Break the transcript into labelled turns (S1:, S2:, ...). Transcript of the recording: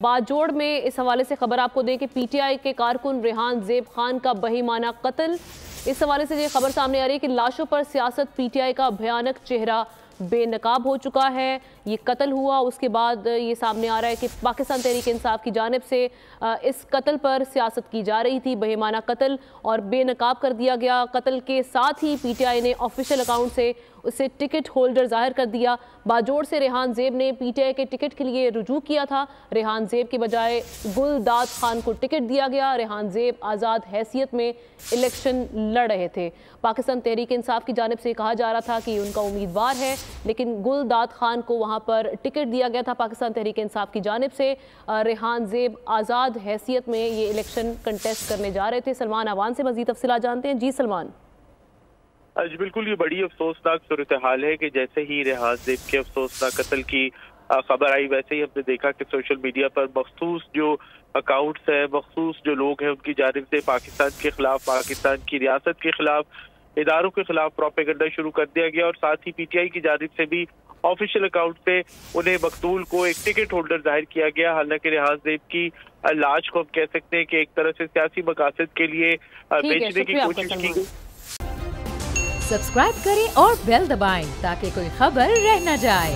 S1: बाजोड़ में इस हवाले से खबर आपको दें कि पीटीआई के कारकुन रेहान ज़ेब खान का बहीमाना कत्ल। इस हवाले से ये खबर सामने आ रही है कि लाशों पर सियासत पीटीआई का भयानक चेहरा बेनकाब हो चुका है। ये कत्ल हुआ, उसके बाद ये सामने आ रहा है कि पाकिस्तान तहरीक इंसाफ की जानिब से इस कत्ल पर सियासत की जा रही थी। बहीमाना कत्ल और बेनकाब कर दिया गया। कत्ल के साथ ही पीटीआई ने ऑफिशियल अकाउंट से उसे टिकट होल्डर जाहिर कर दिया। बाजोड़ से रेहान ज़ेब ने पीटीआई के टिकट के लिए रुजू किया था। रेहान ज़ेब के बजाय गुलदाद खान को टिकट दिया गया। रेहान ज़ेब आज़ाद हैसियत में इलेक्शन लड़ रहे थे। पाकिस्तान तहरीक इंसाफ की जानिब से कहा जा रहा था कि उनका उम्मीदवार है, लेकिन गुलदाद खान को वहाँ पर टिकट दिया गया था पाकिस्तान तहरीक इंसाफ की जानिब से। रेहान ज़ेब आज़ाद हैसियत में ये इलेक्शन कंटेस्ट करने जा रहे थे। सलमान अवान से मज़ीद तफसीलात जानते हैं। जी सलमान।
S2: आज बिल्कुल ये बड़ी अफसोसनाक सूरत हाल है कि जैसे ही रेहान ज़ेब के अफसोसनाक कत्ल की खबर आई, वैसे ही हमने देखा कि सोशल मीडिया पर मखसूस जो अकाउंट्स हैं, मखसूस जो लोग हैं, उनकी जानिब से पाकिस्तान के खिलाफ, पाकिस्तान की रियासत के खिलाफ, इदारों के खिलाफ प्रोपेगेंडा शुरू कर दिया गया। और साथ ही पीटीआई की जानिब से भी ऑफिशियल अकाउंट से उन्हें मकतूल को एक टिकट होल्डर जाहिर किया गया। हालांकि रेहान ज़ेब की लाश को हम कह सकते हैं कि एक तरह से सियासी मकासद के लिए बेचने की कोशिश की गई।
S3: सब्सक्राइब करें और बेल दबाएं ताकि कोई खबर रह न जाए।